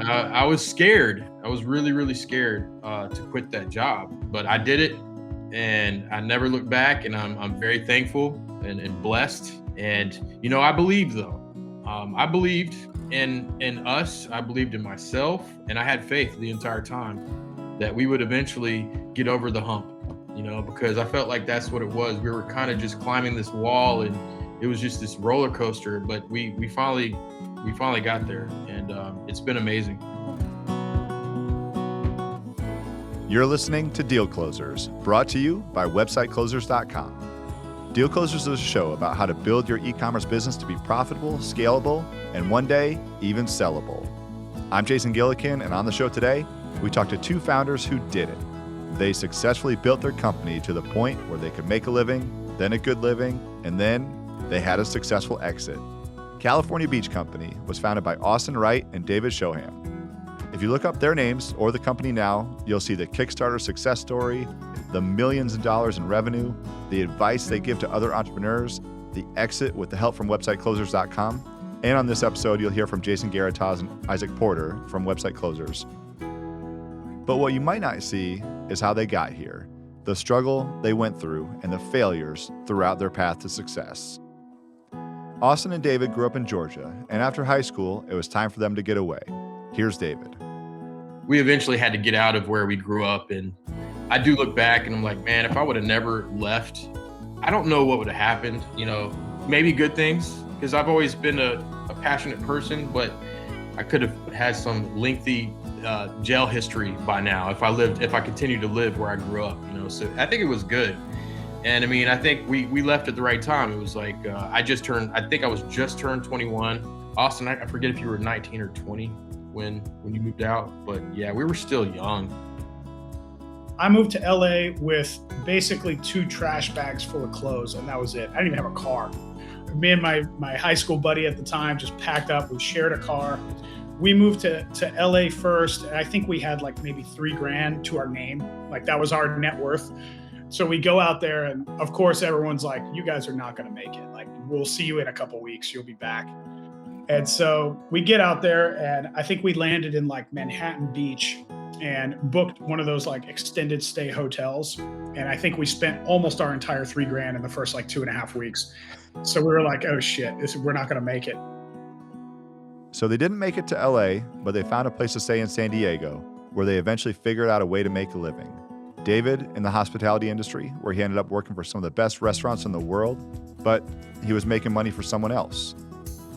I was scared. I was really, really scared to quit that job, but I did it, and I never looked back. And I'm very thankful and blessed. And I believed though. I believed in us. I believed in myself, and I had faith the entire time that we would eventually get over the hump. Because I felt like that's what it was. We were kind of just climbing this wall, and it was just this roller coaster. But we finally got there, and it's been amazing. You're listening to Deal Closers, brought to you by websiteclosers.com. Deal Closers is a show about how to build your e-commerce business to be profitable, scalable, and one day, even sellable. I'm Jason Gillikin, and on the show today, we talk to two founders who did it. They successfully built their company to the point where they could make a living, then a good living, and then they had a successful exit. California Beach Company was founded by Austin Wright and David Shoham. If you look up their names or the company now, you'll see the Kickstarter success story, the millions of dollars in revenue, the advice they give to other entrepreneurs, the exit with the help from websiteclosers.com. And on this episode, you'll hear from Jason Garatas and Isaac Porter from Website Closers. But what you might not see is how they got here, the struggle they went through, and the failures throughout their path to success. Austin and David grew up in Georgia, and after high school, it was time for them to get away. Here's David. We eventually had to get out of where we grew up, and I do look back and I'm like, man, if I would have never left, I don't know what would have happened. Maybe good things, because I've always been a passionate person, but I could have had some lengthy jail history by now if I continued to live where I grew up. So I think it was good. And I think we left at the right time. It was like I was just turned 21. Austin, I forget if you were 19 or 20 when you moved out, but yeah, we were still young. I moved to LA with basically 2 trash bags full of clothes, and that was it. I didn't even have a car. Me and my high school buddy at the time just packed up. We shared a car. We moved to LA first, and I think we had like maybe $3,000 to our name. Like that was our net worth. So we go out there, and of course everyone's like, you guys are not going to make it. Like, we'll see you in a couple weeks. You'll be back. And so we get out there, and I think we landed in like Manhattan Beach and booked one of those like extended stay hotels. And I think we spent almost our entire $3,000 in the first like 2.5 weeks. So we were like, oh shit, we're not going to make it. So they didn't make it to LA, but they found a place to stay in San Diego, where they eventually figured out a way to make a living. David in the hospitality industry, where he ended up working for some of the best restaurants in the world, but he was making money for someone else.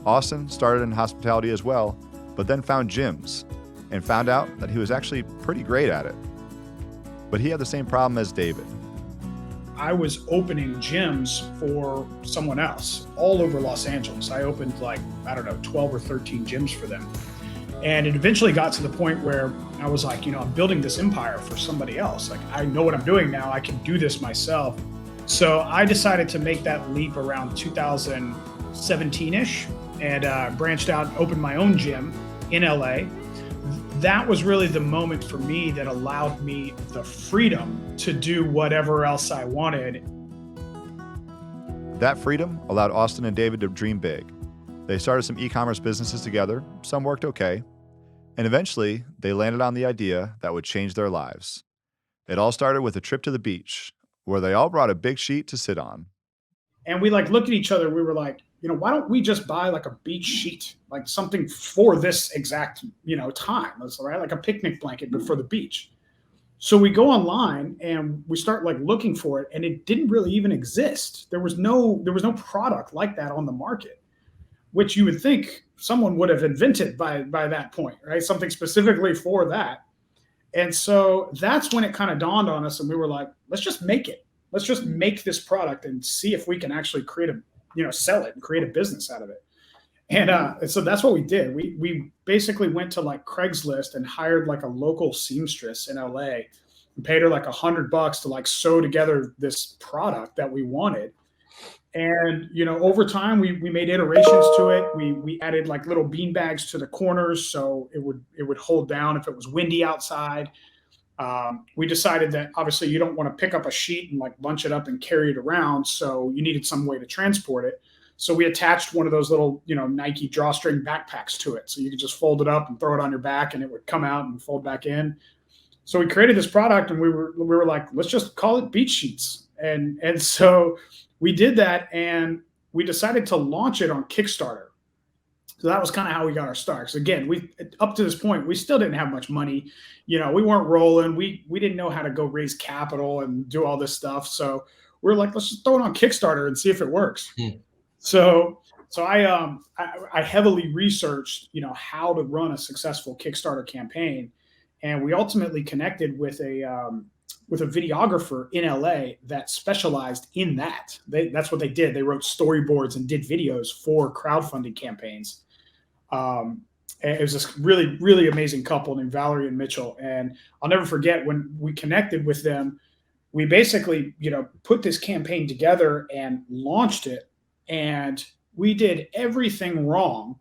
Austin started in hospitality as well, but then found gyms and found out that he was actually pretty great at it. But he had the same problem as David. I was opening gyms for someone else all over Los Angeles. I opened 12 or 13 gyms for them. And it eventually got to the point where I was like, I'm building this empire for somebody else. Like, I know what I'm doing now. I can do this myself. So I decided to make that leap around 2017-ish and branched out and opened my own gym in LA. That was really the moment for me that allowed me the freedom to do whatever else I wanted. That freedom allowed Austin and David to dream big. They started some e-commerce businesses together. Some worked okay. And eventually, they landed on the idea that would change their lives. It all started with a trip to the beach, where they all brought a big sheet to sit on. And we looked at each other. We were like, why don't we just buy like a beach sheet, like something for this exact, time, right? Like a picnic blanket, but for the beach. So we go online and we start looking for it, and it didn't really even exist. There was no product like that on the market, which you would think someone would have invented by that point, right? Something specifically for that. And so that's when it kind of dawned on us, and we were like, let's just make it. Let's just make this product and see if we can actually sell it and create a business out of it. And so that's what we did. We basically went to Craigslist and hired a local seamstress in LA and paid her $100 to sew together this product that we wanted. And, over time we made iterations to it. We added little bean bags to the corners so it would hold down if it was windy outside. We decided that obviously you don't want to pick up a sheet and bunch it up and carry it around. So you needed some way to transport it. So we attached one of those little, Nike drawstring backpacks to it. So you could just fold it up and throw it on your back and it would come out and fold back in. So we created this product and we were like, let's just call it Beach Sheets. And so we did that, and we decided to launch it on Kickstarter. So that was kind of how we got our start. So again, up to this point, we still didn't have much money. We weren't rolling. We didn't know how to go raise capital and do all this stuff. So we're like, let's just throw it on Kickstarter and see if it works. So I heavily researched, how to run a successful Kickstarter campaign, and we ultimately connected with a videographer in LA that specialized in that. That's what they did. They wrote storyboards and did videos for crowdfunding campaigns. It was this really, really amazing couple named Valerie and Mitchell. And I'll never forget when we connected with them, we basically, put this campaign together and launched it. And we did everything wrong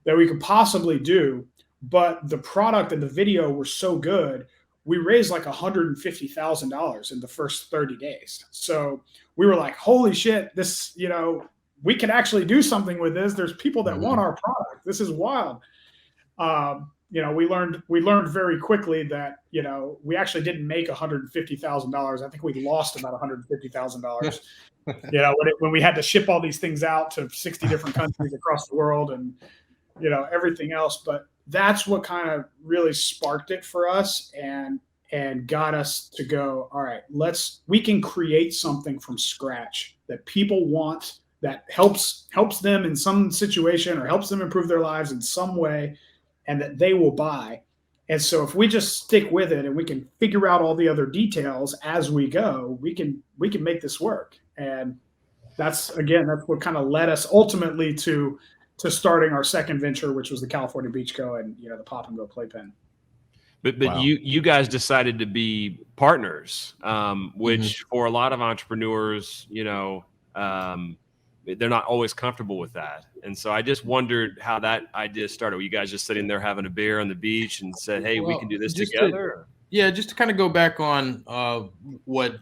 that we could possibly do, but the product and the video were so good. We raised like $150,000 in the first 30 days. So we were like, holy shit, this, we can actually do something with this. There's people that want our product. This is wild. We learned very quickly that, we actually didn't make $150,000. I think we lost about $150,000. When we had to ship all these things out to 60 different countries across the world and, everything else. But that's what kind of really sparked it for us and got us to go, all right, we can create something from scratch that people want, that helps them in some situation or helps them improve their lives in some way, and that they will buy. And so if we just stick with it and we can figure out all the other details as we go, we can make this work. And that's what kind of led us ultimately to starting our second venture, which was the California Beach Co. and the Pop and Go Playpen. But wow. you guys decided to be partners, which for a lot of entrepreneurs, they're not always comfortable with that. And so I just wondered how that idea started. Were you guys just sitting there having a beer on the beach and said, hey, we can do this together? Just to kind of go back on what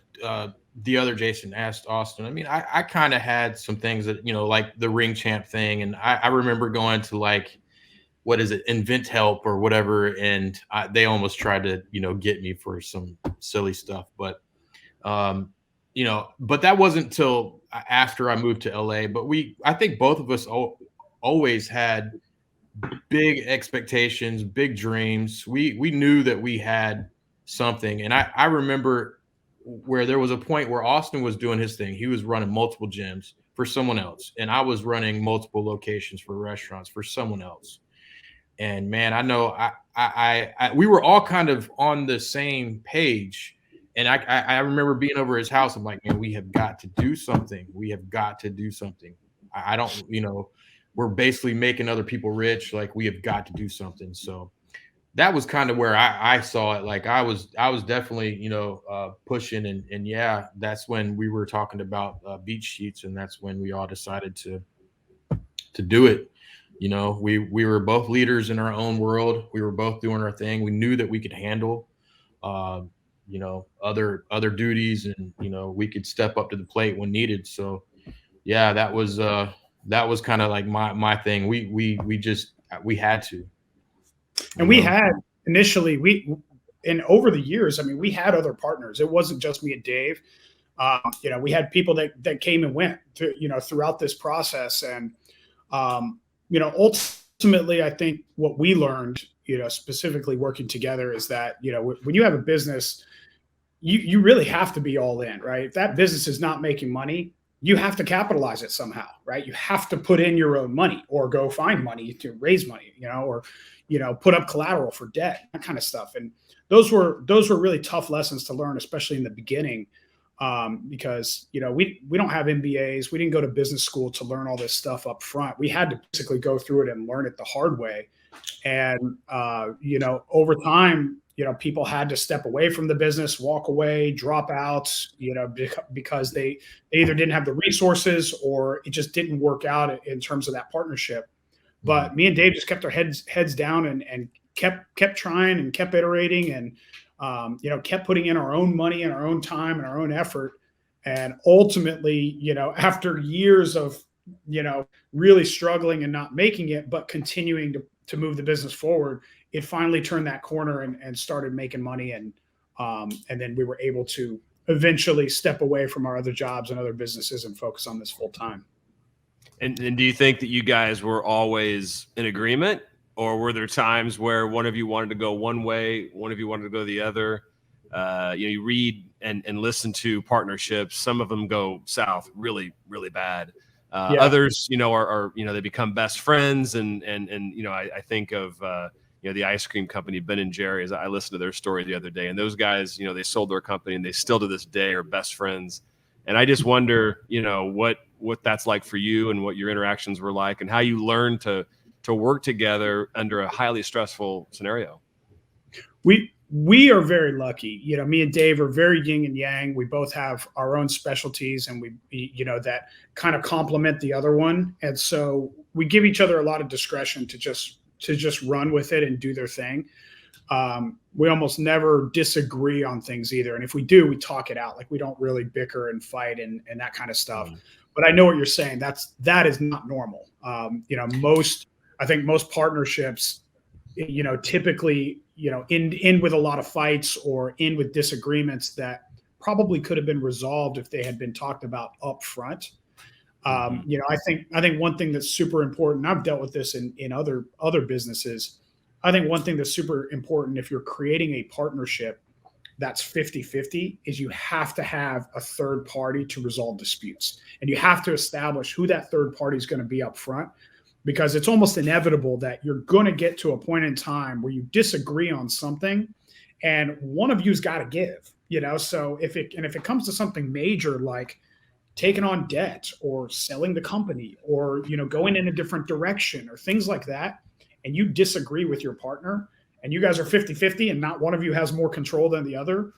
the other Jason asked Austin. I mean, I kind of had some things that, like the Ring Champ thing. And I remember going to what is it, Invent Help or whatever. And they almost tried to, get me for some silly stuff. But, but that wasn't till after I moved to LA. But I think both of us always had big expectations, big dreams. We knew that we had something. And I remember where there was a point where Austin was doing his thing. He was running multiple gyms for someone else. And I was running multiple locations for restaurants for someone else. And man, I know we were all kind of on the same page. And I remember being over his house. I'm like, man, we have got to do something. We have got to do something. I don't, we're basically making other people rich. Like, we have got to do something. So that was kind of where I saw it. Like, I was definitely, pushing and yeah, that's when we were talking about Beach Sheets, and that's when we all decided to do it. We were both leaders in our own world. We were both doing our thing. We knew that we could handle, other duties, and, we could step up to the plate when needed. So yeah, that was kind of like my thing. We had to. And we had initially, and over the years, I mean, we had other partners. It wasn't just me and Dave. We had people that came and went throughout this process. And, ultimately, I think what we learned, specifically working together, is that, when you have a business, you really have to be all in, right? If that business is not making money, you have to capitalize it somehow, right? You have to put in your own money or go find money to raise money, or put up collateral for debt, that kind of stuff. And those were really tough lessons to learn, especially in the beginning, because, we don't have MBAs. We didn't go to business school to learn all this stuff up front. We had to basically go through it and learn it the hard way. And, over time, people had to step away from the business, walk away, drop out, because they either didn't have the resources or it just didn't work out in terms of that partnership. But me and Dave just kept our heads down and kept trying and kept iterating and, kept putting in our own money and our own time and our own effort. And ultimately, after years of, really struggling and not making it, but continuing to move the business forward, it finally turned that corner and started making money. And then we were able to eventually step away from our other jobs and other businesses and focus on this full time. And do you think that you guys were always in agreement, or were there times where one of you wanted to go one way, one of you wanted to go the other? You read and listen to partnerships. Some of them go south really, really bad. Others, are they become best friends. And I think of, the ice cream company, Ben and Jerry's. I listened to their story the other day, and those guys, they sold their company and they still to this day are best friends. And I just wonder, what that's like for you and what your interactions were like and how you learned to work together under a highly stressful scenario. We are very lucky. Me and Dave are very yin and yang. We both have our own specialties, and we that kind of complement the other one. And so we give each other a lot of discretion to just run with it and do their thing. We almost never disagree on things either. And if we do, we talk it out. Like, we don't really bicker and fight and that kind of stuff. But I know what you're saying. That is not normal. I think most partnerships, typically, end with a lot of fights or end with disagreements that probably could have been resolved if they had been talked about up front. I think one thing that's super important, I've dealt with this in other businesses. I think one thing that's super important if you're creating a partnership that's 50-50 is you have to have a third party to resolve disputes. And you have to establish who that third party is going to be up front, because it's almost inevitable that you're going to get to a point in time where you disagree on something and one of you's got to give, so if it comes to something major, like taking on debt or selling the company or, going in a different direction or things like that, and you disagree with your partner and you guys are 50-50 and not one of you has more control than the other,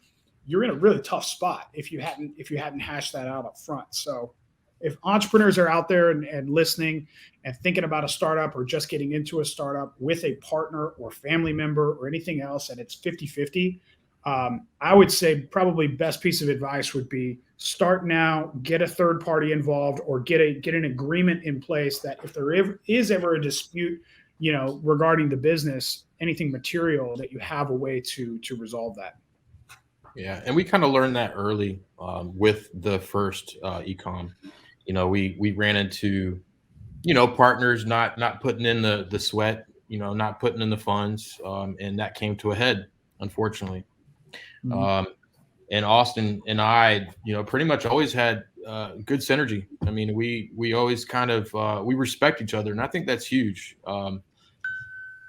you're in a really tough spot if you hadn't hashed that out up front. So if entrepreneurs are out there and listening and thinking about a startup or just getting into a startup with a partner or family member or anything else, and it's 50-50, I would say probably best piece of advice would be start now, get a third party involved, or get an agreement in place that if there is ever a dispute, regarding the business, anything material, that you have a way to resolve that. Yeah. And we kind of learned that early with the first e-com. We ran into, partners not putting in the sweat, not putting in the funds. And that came to a head, unfortunately. Mm-hmm. And Austin and I, pretty much always had good synergy. I mean, we always kind of, we respect each other. And I think that's huge.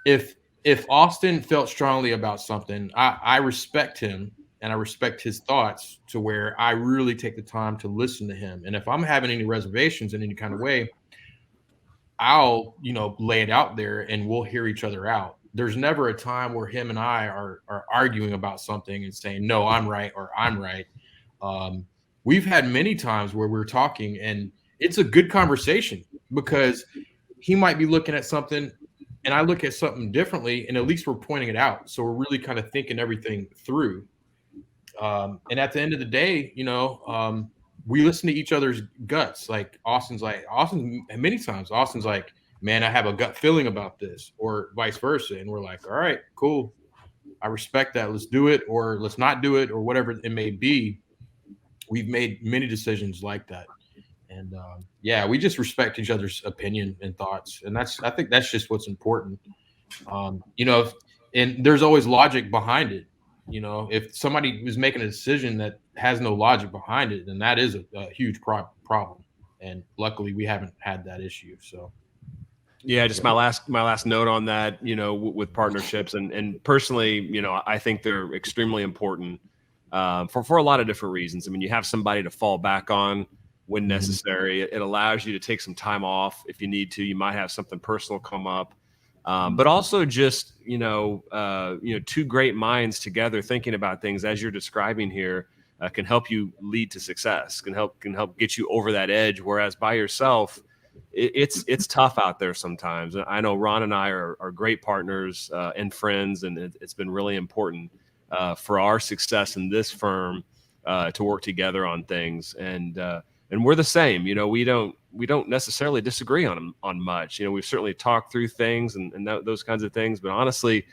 If Austin felt strongly about something, I respect him and I respect his thoughts to where I really take the time to listen to him. And if I'm having any reservations in any kind of way, I'll, lay it out there and we'll hear each other out. There's never a time where him and I are arguing about something and saying, no, I'm right or I'm right. We've had many times where we're talking and it's a good conversation because he might be looking at something and I look at something differently, and at least we're pointing it out. So we're really kind of thinking everything through. And at the end of the day, we listen to each other's guts. Like many times Austin's like, man, I have a gut feeling about this, or vice versa. And we're like, all right, cool. I respect that. Let's do it, or let's not do it, or whatever it may be. We've made many decisions like that. And we just respect each other's opinion and thoughts. And I think that's just what's important. And there's always logic behind it. If somebody was making a decision that has no logic behind it, then that is a huge problem. And luckily we haven't had that issue. So. Yeah, just my last note on that, with partnerships and personally, I think they're extremely important for a lot of different reasons. I mean, you have somebody to fall back on when necessary. It allows you to take some time off if you need to. You might have something personal come up, but also just two great minds together thinking about things as you're describing here can help you lead to success. Can help get you over that edge. Whereas by yourself, it's tough out there sometimes. I know Ron and I are great partners and friends, and it's been really important for our success in this firm to work together on things. And we're the same. We don't we don't necessarily disagree on much. We've certainly talked through things and those kinds of things. But honestly,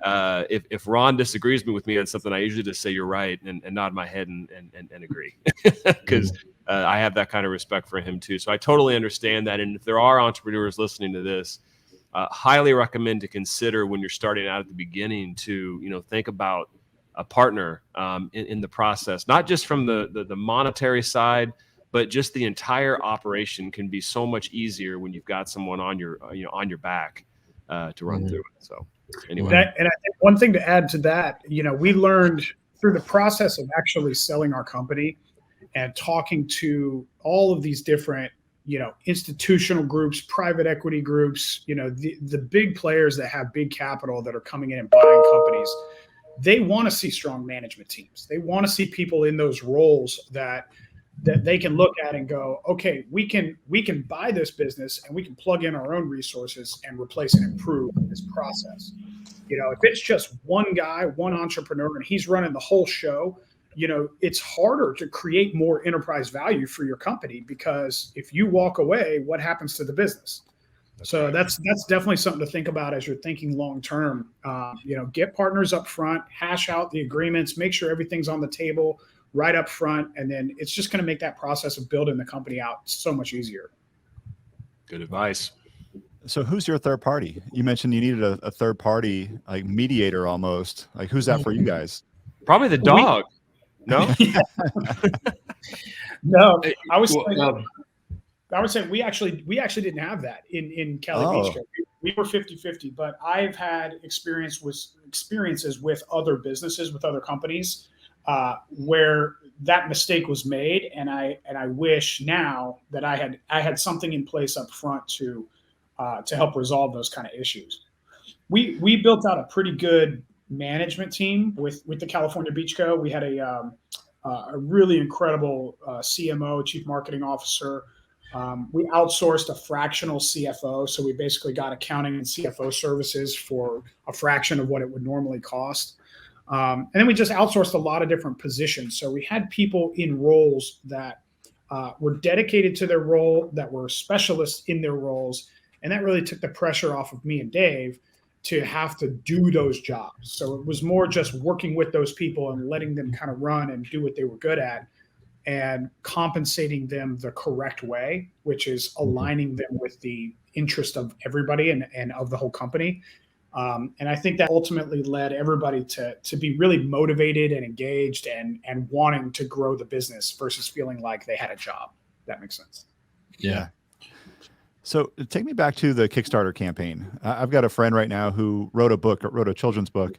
if Ron disagrees with me on something, I usually just say you're right and nod my head and agree, because I have that kind of respect for him too. So I totally understand that. And if there are entrepreneurs listening to this, highly recommend to consider when you're starting out at the beginning to think about a partner in the process, not just from the monetary side, but just the entire operation can be so much easier when you've got someone on your back to run through it. So anyway, and I think one thing to add to that, we learned through the process of actually selling our company and talking to all of these different institutional groups, private equity groups, the big players that have big capital that are coming in and buying companies. They want to see strong management teams. They want to see people in those roles that they can look at and go, okay, we can buy this business and we can plug in our own resources and replace and improve this process. If it's just one guy, one entrepreneur, and he's running the whole show, it's harder to create more enterprise value for your company, because if you walk away, what happens to the business? So that's definitely something to think about as you're thinking long term. Get partners up front, hash out the agreements, make sure everything's on the table right up front, and then it's just going to make that process of building the company out so much easier. Good advice. So who's your third party? You mentioned you needed a third party, like mediator almost. Like, who's that for you guys? Probably the dog. No? No, I would say we actually didn't have that in Cali Beach. We were 50-50, but I've had experiences with other businesses, with other companies, where that mistake was made, and I wish now that I had something in place up front to help resolve those kind of issues. We built out a pretty good management team with the California Beach Co. We had a really incredible CMO, Chief Marketing Officer. We outsourced a fractional CFO, so we basically got accounting and CFO services for a fraction of what it would normally cost. And then we just outsourced a lot of different positions. So we had people in roles that were dedicated to their role, that were specialists in their roles, and that really took the pressure off of me and Dave to have to do those jobs. So it was more just working with those people and letting them kind of run and do what they were good at, and compensating them the correct way, which is aligning them with the interest of everybody and of the whole company. And I think that ultimately led everybody to be really motivated and engaged and wanting to grow the business versus feeling like they had a job. That makes sense. Yeah. So take me back to the Kickstarter campaign. I've got a friend right now who wrote a children's book,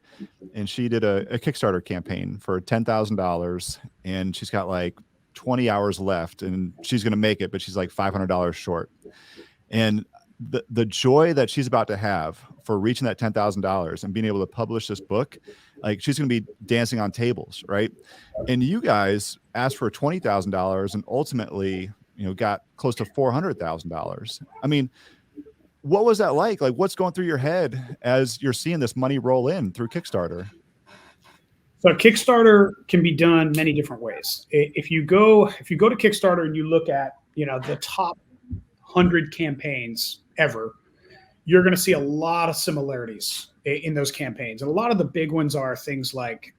and she did a Kickstarter campaign for $10,000, and she's got like 20 hours left, and she's going to make it, but she's like $500 short. And the joy that she's about to have for reaching that $10,000 and being able to publish this book, like, she's going to be dancing on tables, right? And you guys asked for $20,000 and ultimately, got close to $400,000. I mean, what was that like? Like, what's going through your head as you're seeing this money roll in through Kickstarter? So Kickstarter can be done many different ways. If you go to Kickstarter and you look at, the top 100 campaigns ever, you're going to see a lot of similarities in those campaigns. And a lot of the big ones are things like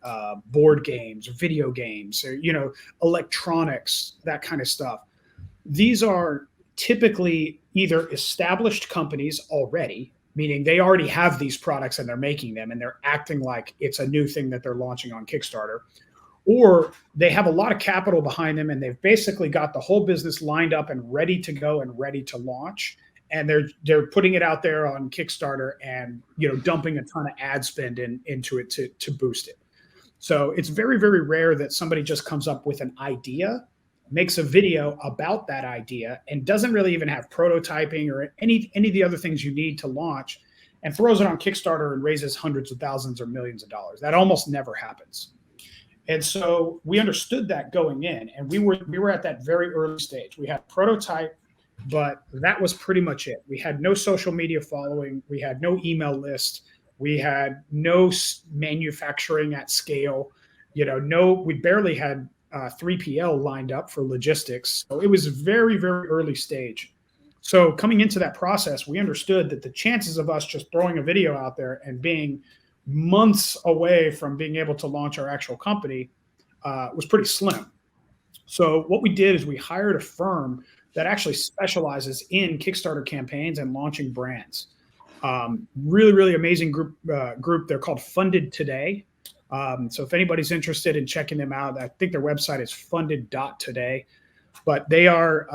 board games, or video games, or, electronics, that kind of stuff. These are typically either established companies already, meaning they already have these products and they're making them and they're acting like it's a new thing that they're launching on Kickstarter, or they have a lot of capital behind them and they've basically got the whole business lined up and ready to go and ready to launch. And they're putting it out there on Kickstarter and, dumping a ton of ad spend into it to boost it. So it's very, very rare that somebody just comes up with an idea, makes a video about that idea, and doesn't really even have prototyping or any of the other things you need to launch, and throws it on Kickstarter and raises hundreds of thousands or millions of dollars. That almost never happens. And so we understood that going in, and we were at that very early stage. We had a prototype, but that was pretty much it. We had no social media following. We had no email list. We had no manufacturing at scale. We barely had 3PL lined up for logistics. So it was very, very early stage. So coming into that process, we understood that the chances of us just throwing a video out there and being months away from being able to launch our actual company was pretty slim. So what we did is we hired a firm that actually specializes in Kickstarter campaigns and launching brands. Really, really amazing group. They're called Funded Today. So if anybody's interested in checking them out, I think their website is funded.today. But they are,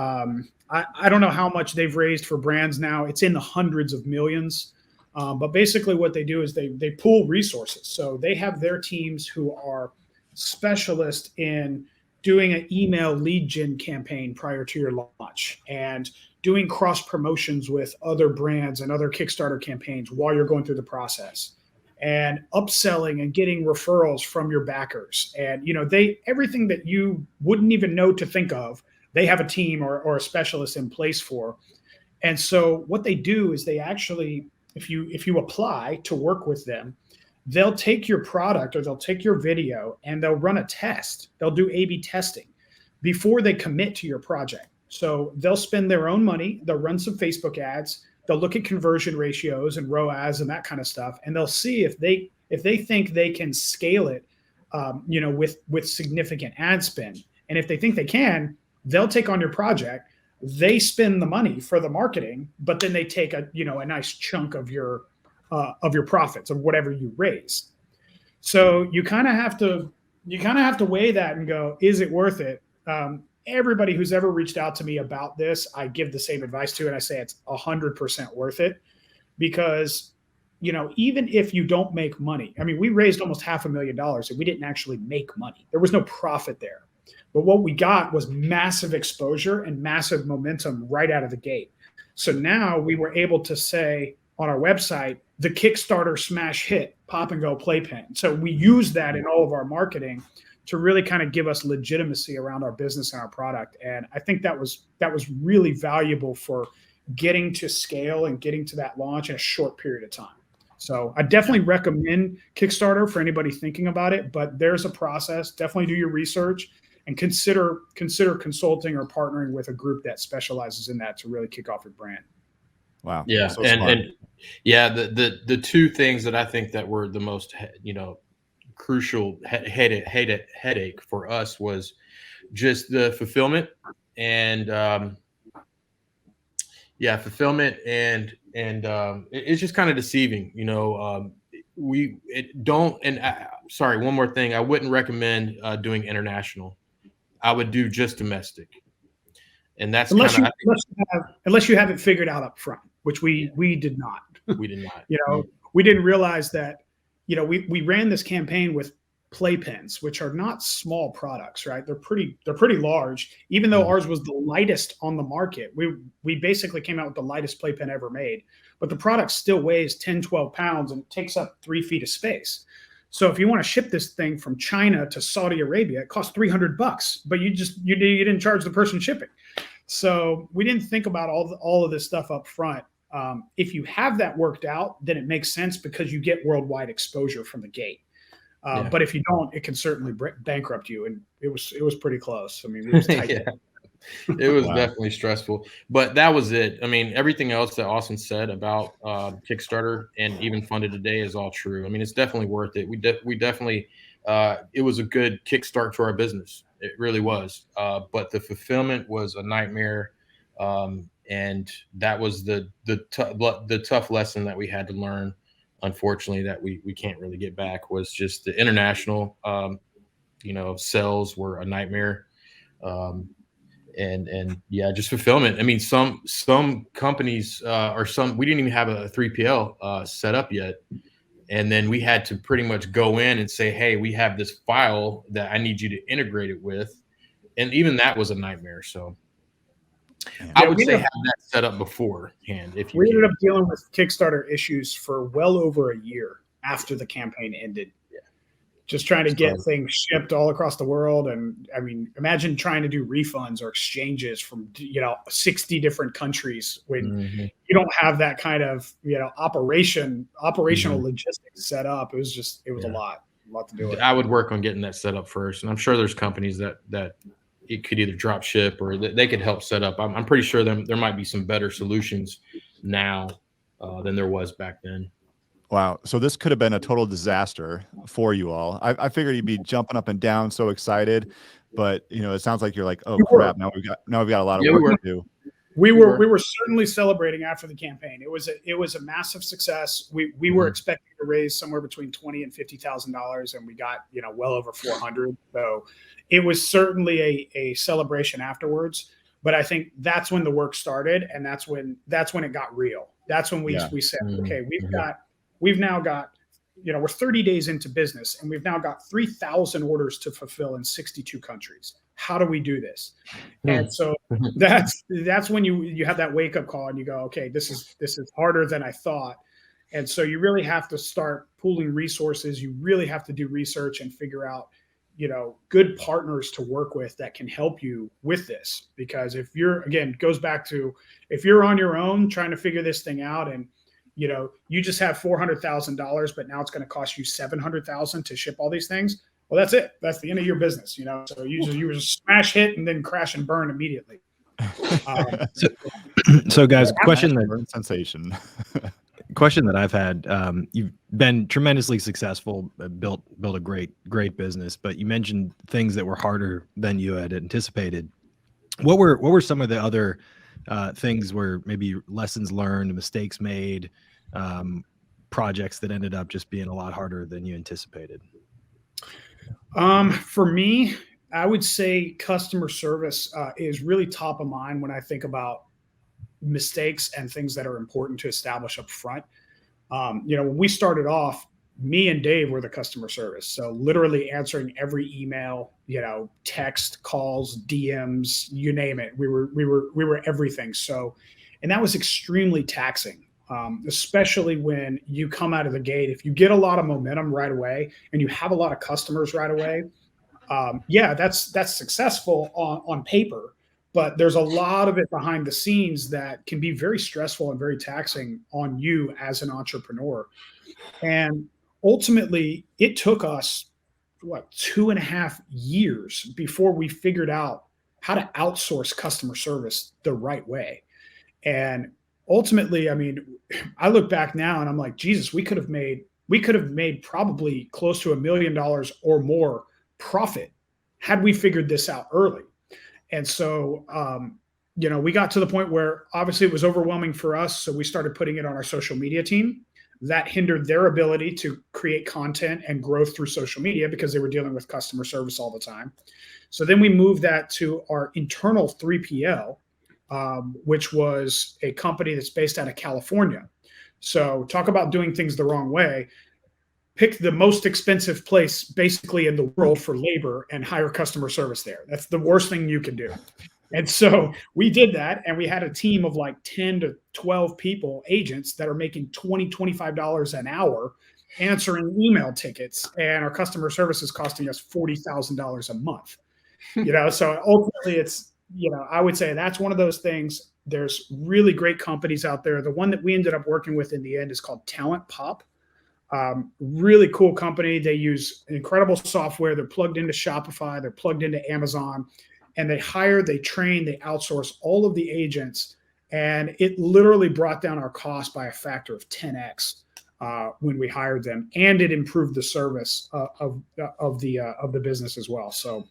I don't know how much they've raised for brands now. It's in the hundreds of millions. But basically what they do is they pool resources. So they have their teams who are specialists in doing an email lead gen campaign prior to your launch and doing cross promotions with other brands and other Kickstarter campaigns while you're going through the process, and upselling and getting referrals from your backers. And, everything that you wouldn't even know to think of, they have a team or a specialist in place for. And so what they do is they actually, if you apply to work with them, they'll take your product or they'll take your video and they'll run a test. They'll do A/B testing before they commit to your project. So they'll spend their own money. They'll run some Facebook ads. They'll look at conversion ratios and ROAS and that kind of stuff. And they'll see if they think they can scale it, with significant ad spend. And if they think they can, they'll take on your project. They spend the money for the marketing, but then they take a nice chunk of your profits of whatever you raise. So you kind of have to weigh that and go, is it worth it? Everybody who's ever reached out to me about this, I give the same advice to, and I say it's 100% worth it, because, even if you don't make money, we raised almost $500,000 and we didn't actually make money. There was no profit there, but what we got was massive exposure and massive momentum right out of the gate. So now we were able to say on our website, the Kickstarter smash hit, pop and go playpen. So we use that in all of our marketing to really kind of give us legitimacy around our business and our product. And I think that was really valuable for getting to scale and getting to that launch in a short period of time. So I definitely recommend Kickstarter for anybody thinking about it, but there's a process. Definitely do your research and consider consulting or partnering with a group that specializes in that to really kick off your brand. Wow. Yeah. So and yeah, the two things that I think that were the most, crucial headache for us was just the fulfillment and fulfillment and it's just kind of deceiving, sorry, one more thing. I wouldn't recommend doing international. I would do just domestic. And that's unless you have it figured out up front, which we did not. We did not. We didn't realize that, we ran this campaign with playpens, which are not small products, right? They're pretty large. Even though ours was the lightest on the market, we basically came out with the lightest playpen ever made, but the product still weighs 10, 12 pounds and takes up 3 feet of space. So if you want to ship this thing from China to Saudi Arabia, it costs $300, but you didn't charge the person shipping. So we didn't think about all of this stuff up front. If you have that worked out, then it makes sense because you get worldwide exposure from the gate. But if you don't, it can certainly bankrupt you. And it was pretty close. It was tight. Yeah. It was definitely stressful, but that was it. Everything else that Austin said about Kickstarter and even Funded Today is all true. It's definitely worth it. We definitely, it was a good kickstart to our business. It really was. But the fulfillment was a nightmare. And that was the tough lesson that we had to learn, unfortunately, that we can't really get back, was just the international, sales were a nightmare. And just fulfillment. Some companies we didn't even have a 3PL set up yet. And then we had to pretty much go in and say, hey, we have this file that I need you to integrate it with. And even that was a nightmare. So I would say have that set up beforehand. We ended up dealing with Kickstarter issues for well over a year after the campaign ended. Just trying to get things shipped all across the world. And imagine trying to do refunds or exchanges from, 60 different countries when you don't have that kind of, operational logistics set up. It was a lot to do. I would work on getting that set up first. And I'm sure there's companies that it could either drop ship or they could help set up. I'm pretty sure there might be some better solutions now than there was back then. Wow. So this could have been a total disaster for you all. I figured you'd be jumping up and down, so excited, but it sounds like you're like, oh crap, now we've got a lot of work to do. We were certainly celebrating after the campaign. It was a massive success. We were expecting to raise somewhere between $20,000 and $50,000, and we got well over 400. So it was certainly a celebration afterwards. But I think that's when the work started, and that's when it got real. That's when we said, okay, we've now got we're 30 days into business, and we've now got 3,000 orders to fulfill in 62 countries. How do we do this? And so that's when you have that wake up call and you go, okay, this is harder than I thought. And so you really have to start pooling resources. You really have to do research and figure out, good partners to work with that can help you with this. Because if you're, again, goes back to, if you're on your own trying to figure this thing out and, you just have $400,000, but now it's going to cost you $700,000 to ship all these things. Well, that's it. That's the end of your business, So you just smash hit and then crash and burn immediately. So guys, question that I've had. You've been tremendously successful, built a great business, but you mentioned things that were harder than you had anticipated. What were some of the other things where maybe lessons learned, mistakes made, projects that ended up just being a lot harder than you anticipated? For me, I would say customer service is really top of mind when I think about mistakes and things that are important to establish up front. When we started off, me and Dave were the customer service. So literally answering every email, text, calls, DMs, you name it. We were everything. So, and that was extremely taxing. Especially when you come out of the gate. If you get a lot of momentum right away and you have a lot of customers right away, that's successful on paper, but there's a lot of it behind the scenes that can be very stressful and very taxing on you as an entrepreneur. And ultimately, it took us 2.5 years before we figured out how to outsource customer service the right way. And ultimately, I mean, I look back now and I'm like, Jesus, we could have made probably close to $1 million or more profit had we figured this out early. And so, we got to the point where obviously it was overwhelming for us. So we started putting it on our social media team. That hindered their ability to create content and growth through social media because they were dealing with customer service all the time. So then we moved that to our internal 3PL, which was a company that's based out of California. So talk about doing things the wrong way. Pick the most expensive place basically in the world for labor and hire customer service there. That's the worst thing you can do. And so we did that, and we had a team of like 10 to 12 people, agents that are making $20, $25 an hour answering email tickets, and our customer service is costing us $40,000 a month. So ultimately it's, I would say that's one of those things. There's really great companies out there. The one that we ended up working with in the end is called Talent Pop. Really cool company. They use incredible software. They're plugged into Shopify. They're plugged into Amazon, and they hire, they train, they outsource all of the agents. And it literally brought down our cost by a factor of 10x when we hired them, and it improved the service of the business as well. So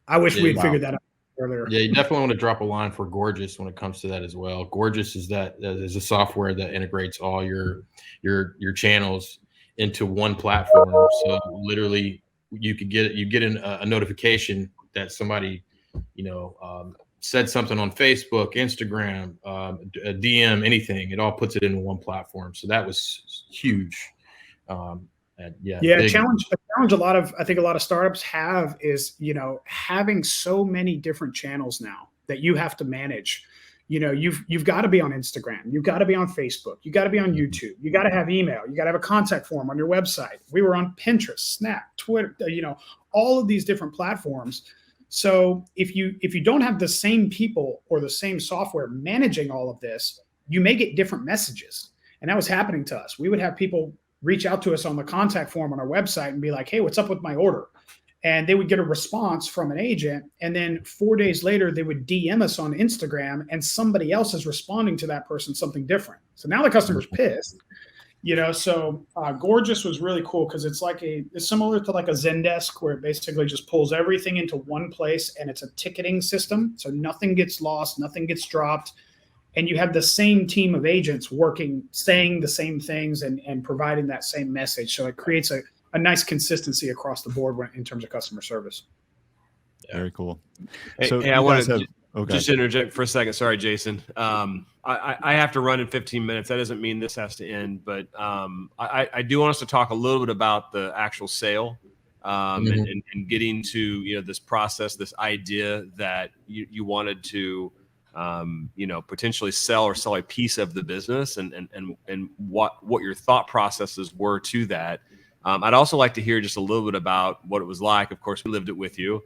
I wish we'd figured that out earlier. Yeah, you definitely want to drop a line for Gorgeous when it comes to that as well. Gorgeous is a software that integrates all your channels into one platform. So literally, you get a notification that somebody, said something on Facebook, Instagram, a DM, anything. It all puts it into one platform. So that was huge. Challenge I think a lot of startups have is, having so many different channels now that you have to manage. You've got to be on Instagram, you've got to be on Facebook, you got to be on YouTube, you got to have email, you got to have a contact form on your website. We were on Pinterest, Snap, Twitter, all of these different platforms. So if you don't have the same people or the same software managing all of this, you may get different messages. And that was happening to us. We would have people reach out to us on the contact form on our website and be like, hey, what's up with my order? and they would get a response from an agent. And then 4 days later, they would DM us on Instagram, and somebody else is responding to that person something different. So now the customer's pissed. So Gorgeous was really cool because it's similar to like a Zendesk, where it basically just pulls everything into one place, and it's a ticketing system. So nothing gets lost, nothing gets dropped. And you have the same team of agents working, saying the same things and providing that same message. So it creates a nice consistency across the board in terms of customer service. Very cool. So I want to just interject for a second. Sorry, Jason. I have to run in 15 minutes. That doesn't mean this has to end, but I do want us to talk a little bit about the actual sale and getting to this process, this idea that you wanted to potentially sell a piece of the business, and what your thought processes were to that. I'd also like to hear just a little bit about what it was like. Of course, we lived it with you.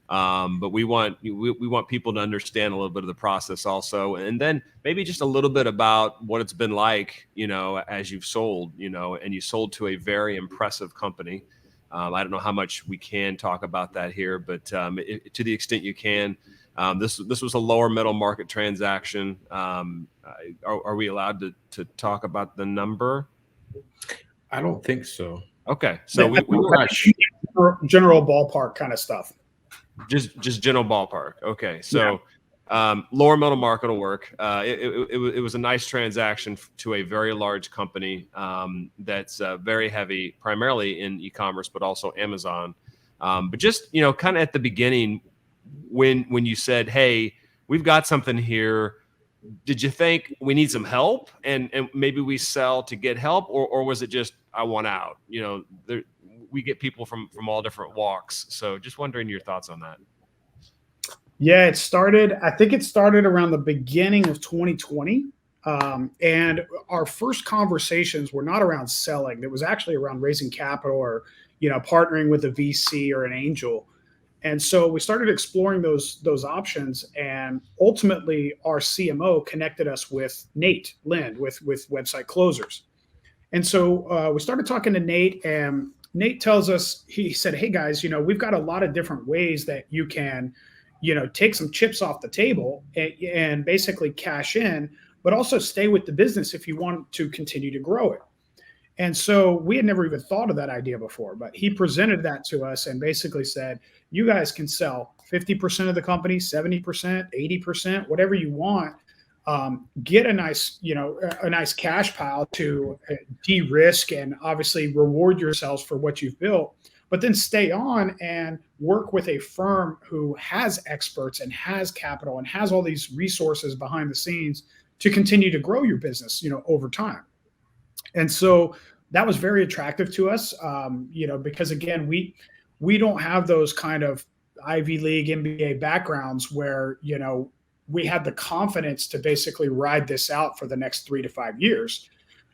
But we want people to understand a little bit of the process also, and then maybe just a little bit about what it's been like, as you've sold, and you sold to a very impressive company. I don't know how much we can talk about that here, but to the extent you can, this was a lower middle market transaction. Are we allowed to talk about the number? I don't think so. Okay, so we were not general ballpark kind of stuff. Just general ballpark. Okay, so lower middle market will work. It was a nice transaction to a very large company that's very heavy, primarily in e-commerce, but also Amazon. But just kind of at the beginning, when you said, "Hey, we've got something here," did you think we need some help and maybe we sell to get help, or was it just I want out? We get people from all different walks. So just wondering your thoughts on that. Yeah, I think it started around the beginning of 2020. And our first conversations were not around selling. It was actually around raising capital or, partnering with a VC or an angel. And so we started exploring those options. And ultimately, our CMO connected us with Nate Lind with Website Closers. And so we started talking to Nate, and Nate tells us, he said, "Hey guys, we've got a lot of different ways that you can, take some chips off the table and basically cash in, but also stay with the business if you want to continue to grow it." And so we had never even thought of that idea before, but he presented that to us and basically said, "You guys can sell 50% of the company, 70%, 80%, whatever you want. Get a nice cash pile to de-risk and obviously reward yourselves for what you've built, but then stay on and work with a firm who has experts and has capital and has all these resources behind the scenes to continue to grow your business, over time." And so that was very attractive to us, because again, we don't have those kind of Ivy League MBA backgrounds where, we had the confidence to basically ride this out for the next 3 to 5 years.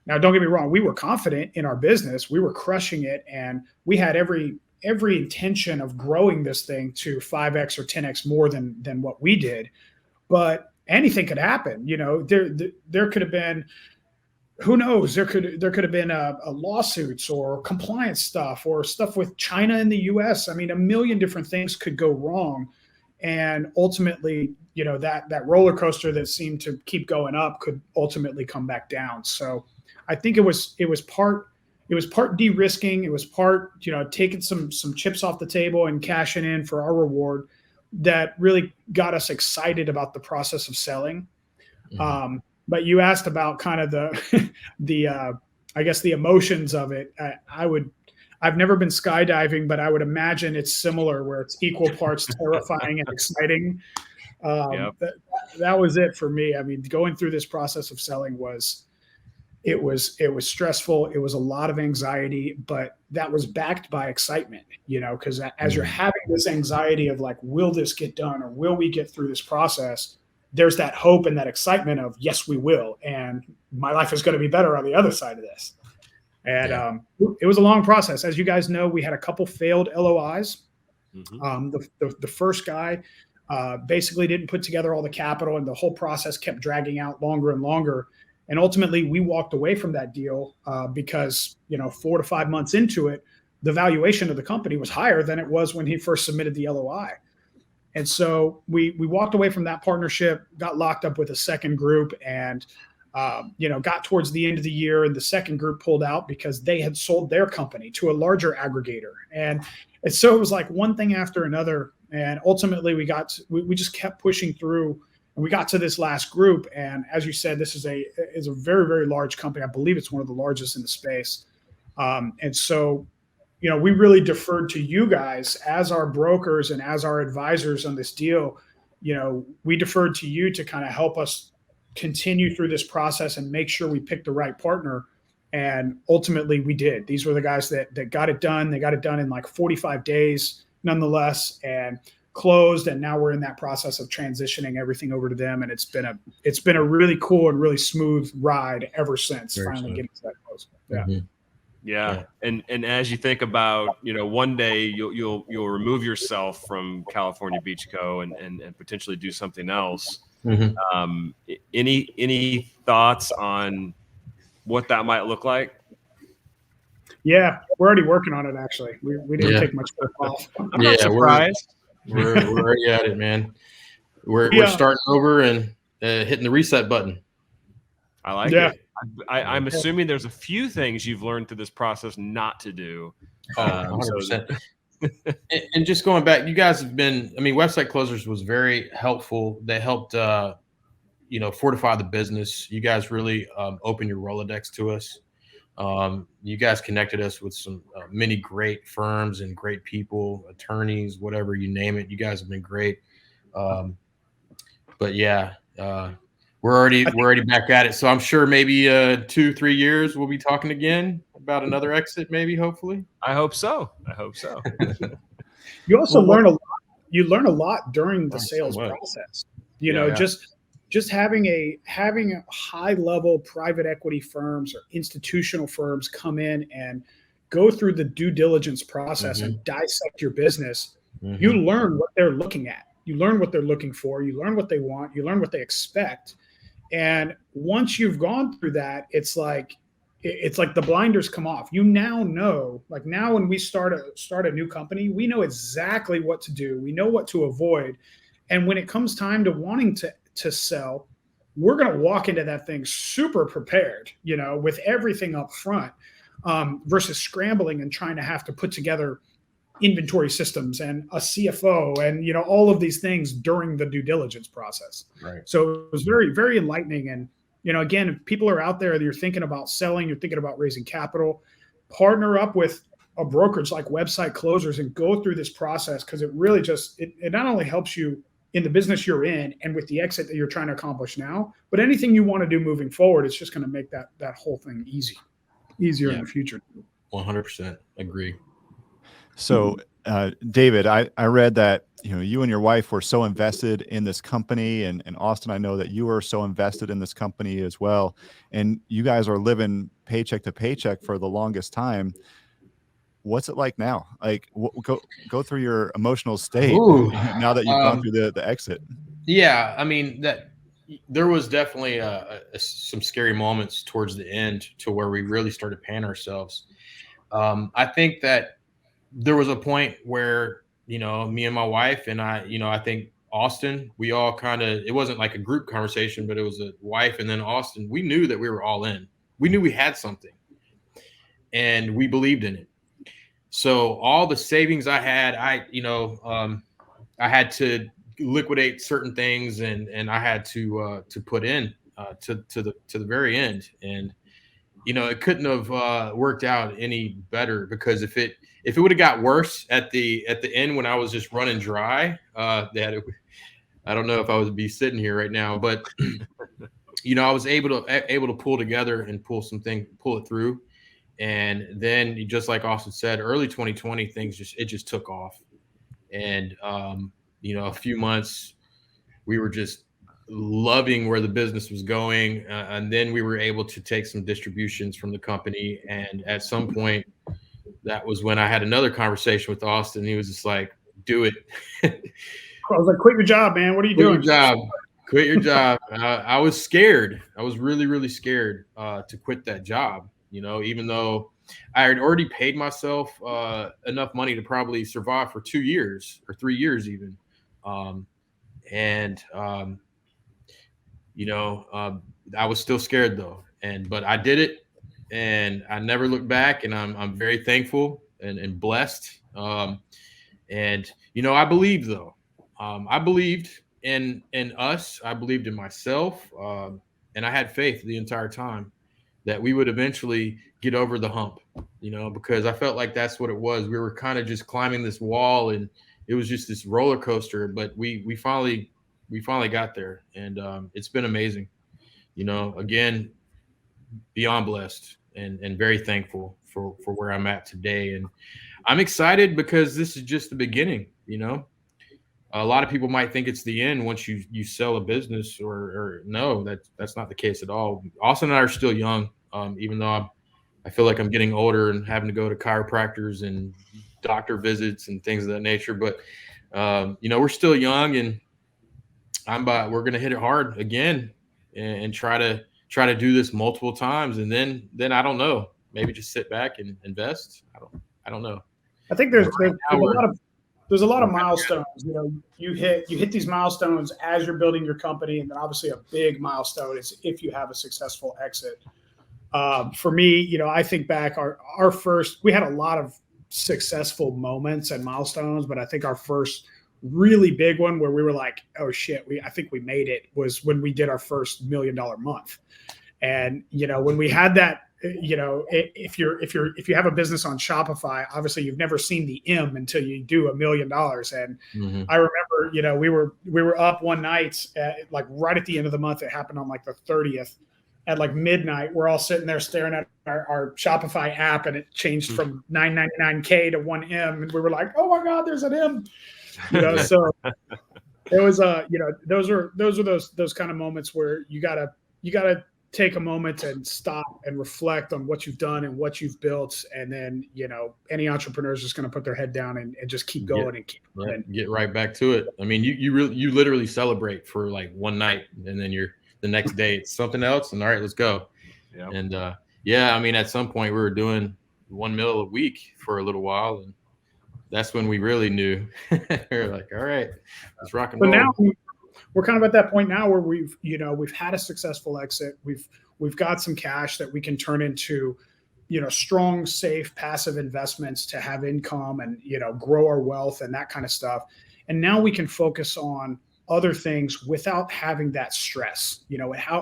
Now, don't get me wrong. We were confident in our business. We were crushing it. And we had every intention of growing this thing to 5X or 10X more than what we did. But anything could happen. There could have been, who knows, there could have been a lawsuits or compliance stuff or stuff with China and the US. I mean, a million different things could go wrong. And ultimately, that roller coaster that seemed to keep going up could ultimately come back down. So I think it was part de-risking. It was part, taking some chips off the table and cashing in for our reward that really got us excited about the process of selling. Mm-hmm. But you asked about kind of the I guess the emotions of it. I've never been skydiving, but I would imagine it's similar, where it's equal parts terrifying and exciting. That was it for me. I mean, going through this process of selling was stressful. It was a lot of anxiety, but that was backed by excitement, because as you're having this anxiety of like, will this get done or will we get through this process? There's that hope and that excitement of, yes, we will. And my life is going to be better on the other side of this. And it was a long process. As you guys know, we had a couple failed LOIs. Mm-hmm. The first guy basically didn't put together all the capital, and the whole process kept dragging out longer and longer. And ultimately, we walked away from that deal because 4 to 5 months into it, the valuation of the company was higher than it was when he first submitted the LOI. And so we walked away from that partnership, got locked up with a second group, and got towards the end of the year, and the second group pulled out because they had sold their company to a larger aggregator. And so it was like one thing after another. And ultimately we just kept pushing through, and we got to this last group. And as you said, this is a very, very large company. I believe it's one of the largest in the space. And so, we really deferred to you guys as our brokers and as our advisors on this deal. We deferred to you to kind of help us continue through this process and make sure we picked the right partner. And ultimately we did. These were the guys that got it done. They got it done in like 45 days nonetheless, and closed. And now we're in that process of transitioning everything over to them. And it's been a really cool and really smooth ride ever since finally getting to that close. Yeah. Mm-hmm. Yeah. And as you think about, one day you'll remove yourself from California Beach Co. and potentially do something else. Mm-hmm. Any thoughts on what that might look like? Yeah, we're already working on it. Actually, we didn't take much work off. I'm not surprised. We're already at it, man. We're starting over and hitting the reset button. I like it. I'm assuming there's a few things you've learned through this process not to do. 100%. And just going back, you guys have been, Website Closers was very helpful. They helped, fortify the business. You guys really opened your Rolodex to us. You guys connected us with some many great firms and great people, attorneys, whatever you name it. You guys have been great. But yeah, we're already back at it. So I'm sure maybe 2-3 years we'll be talking again about another exit, maybe, hopefully. I hope so. You also learn a lot. You learn a lot during the sales process. Just having a high level private equity firms or institutional firms come in and go through the due diligence process and dissect your business. You learn what they're looking at. You learn what they're looking for. You learn what they want. You learn what they expect. And once you've gone through that, it's like the blinders come off. You now know, like now when we start a new company, we know exactly what to do. We know what to avoid. And when it comes time to wanting to sell, we're going to walk into that thing super prepared, with everything up front, versus scrambling and trying to have to put together inventory systems and a CFO and, all of these things during the due diligence process. Right. So it was very, very enlightening. And, again, if people are out there, you're thinking about selling, you're thinking about raising capital, partner up with a brokerage like Website Closers and go through this process, because it really it not only helps you in the business you're in and with the exit that you're trying to accomplish now, but anything you want to do moving forward, it's just going to make that whole thing easier in the future. 100% agree. So, David, I read that, you and your wife were so invested in this company, and Austin, I know that you were so invested in this company as well. And you guys are living paycheck to paycheck for the longest time. What's it like now? Like, go through your emotional state now that you've gone through the exit. Yeah, that there was definitely some scary moments towards the end to where we really started paying ourselves. I think that there was a point where, me and my wife and I think Austin, we all it wasn't like a group conversation, but it was a wife and then Austin. We knew that we were all in. We knew we had something and we believed in it. So all the savings I had, I had to liquidate certain things and I had to put in to the very end. And, it couldn't have worked out any better, because if it would have got worse at the end when I was just running dry, I don't know if I would be sitting here right now, but I was able to pull together and pull it through. And then, just like Austin said, early 2020, things just took off. And, a few months, we were just loving where the business was going. And then we were able to take some distributions from the company. And at some point, that was when I had another conversation with Austin. He was just like, do it. I was like, quit your job, man. What are you doing? Quit your job. I was scared. I was really, really scared to quit that job. Even though I had already paid myself enough money to probably survive for 2 years or 3 years even. I was still scared though. But I did it, and I never looked back, and I'm very thankful and blessed. I believed though. I believed in us. I believed in myself, and I had faith the entire time that we would eventually get over the hump. Because I felt like that's what it was. We were kind of just climbing this wall, and it was just this roller coaster. But we finally got there, and it's been amazing. Again, beyond blessed and very thankful for where I'm at today. And I'm excited because this is just the beginning. A lot of people might think it's the end once you sell a business, or no, that's not the case at all. Austin and I are still young, even though I feel like I'm getting older and having to go to chiropractors and doctor visits and things of that nature. But we're still young, and we're gonna hit it hard again and try to do this multiple times, and then I don't know, maybe just sit back and invest. I don't know. I think there's a lot of milestones. You hit these milestones as you're building your company, and then obviously a big milestone is if you have a successful exit. For me, I think back our first, we had a lot of successful moments and milestones, but I think our first really big one where we were like, oh shit, I think we made it, was when we did our first $1 million month. And when we had that, if you have a business on Shopify, obviously you've never seen the M until you do $1 million. And I remember, we were up one night like right at the end of the month. It happened on like the 30th at like midnight. We're all sitting there staring at our Shopify app, and it changed from 999K to 1M. And we were like, oh my God, there's an M. So it was those are those kind of moments where you gotta take a moment and stop and reflect on what you've done and what you've built, and then any entrepreneur is just going to put their head down and just keep going and keep going. Get right back to it. I mean, you literally celebrate for like one night, and then the next day it's something else, and all right, let's go. Yeah. And I mean, at some point we were doing $1 million a week for a little while, and that's when we really knew. We're like, all right, let's rock and roll. But now we're kind of at that point now where we've had a successful exit. We've got some cash that we can turn into, strong, safe, passive investments to have income and, grow our wealth and that kind of stuff. And now we can focus on other things without having that stress,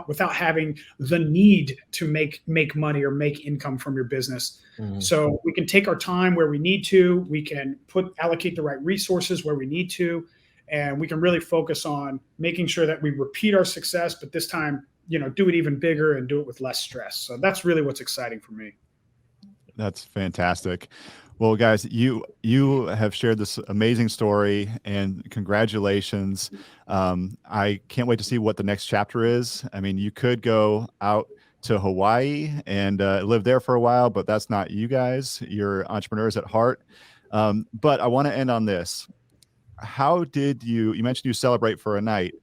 without having the need to make money or make income from your business. Mm-hmm. So we can take our time where we need to, we can allocate the right resources where we need to, and we can really focus on making sure that we repeat our success, but this time, do it even bigger and do it with less stress. So that's really what's exciting for me. That's fantastic. Well, guys, you have shared this amazing story, and congratulations. I can't wait to see what the next chapter is. I mean, you could go out to Hawaii and live there for a while, but that's not you guys. You're entrepreneurs at heart. But I want to end on this. How did you mentioned you celebrate for a night.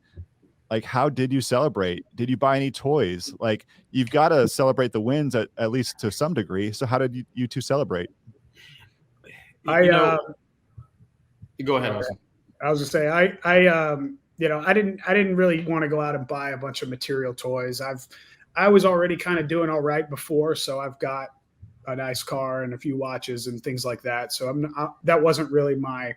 Like, how did you celebrate? Did you buy any toys? Like, you've got to celebrate the wins at least to some degree. So how did you two celebrate? Go ahead, Austin. I was gonna say, I didn't really want to go out and buy a bunch of material toys. I was already kind of doing all right before, so I've got a nice car and a few watches and things like that. So that wasn't really my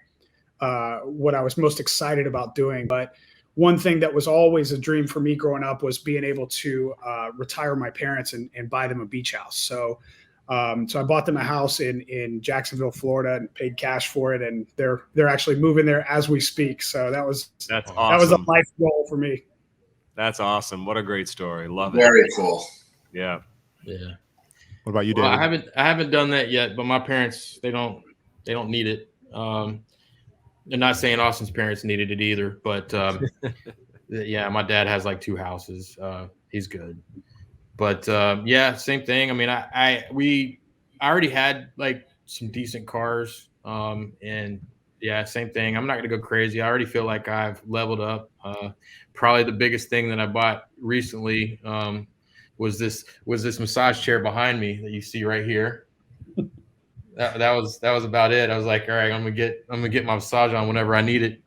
what I was most excited about doing. But one thing that was always a dream for me growing up was being able to retire my parents and buy them a beach house. So I bought them a house in Jacksonville, Florida, and paid cash for it. And they're actually moving there as we speak. So that's awesome. That was a life goal for me. That's awesome. What a great story. Love it. Very cool. Yeah. Yeah. What about you, David? Well, I haven't done that yet, but my parents, they don't need it. I'm not saying Austin's parents needed it either, but yeah, my dad has like 2 houses. He's good. But same thing. I mean, I already had like some decent cars, and yeah, same thing. I'm not gonna go crazy. I already feel like I've leveled up. Probably the biggest thing that I bought recently was this massage chair behind me that you see right here. that was about it. I was like, all right, I'm gonna get my massage on whenever I need it.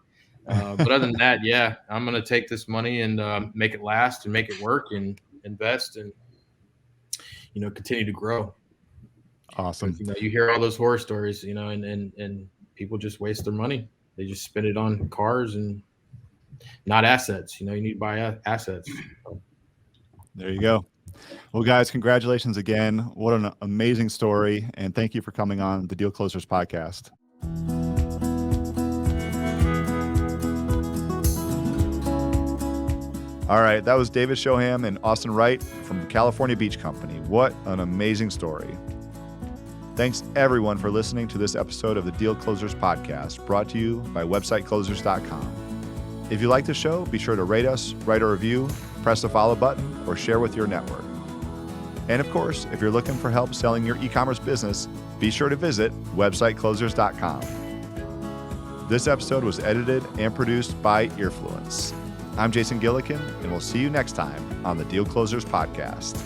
But other than that, yeah, I'm gonna take this money and make it last and make it work and invest and continue to grow. Awesome. You hear all those horror stories, and people just waste their money. They just spend it on cars and not assets. You need to buy assets. There you go. Well, guys, congratulations again. What an amazing story. And thank you for coming on the Deal Closers podcast. All right. That was David Shoham and Austin Wright from California Beach Company. What an amazing story. Thanks, everyone, for listening to this episode of the Deal Closers podcast, brought to you by websiteclosers.com. If you like the show, be sure to rate us, write a review, press the follow button, or share with your network. And of course, if you're looking for help selling your e-commerce business, be sure to visit websiteclosers.com. This episode was edited and produced by Earfluence. I'm Jason Gillikin, and we'll see you next time on the Deal Closers podcast.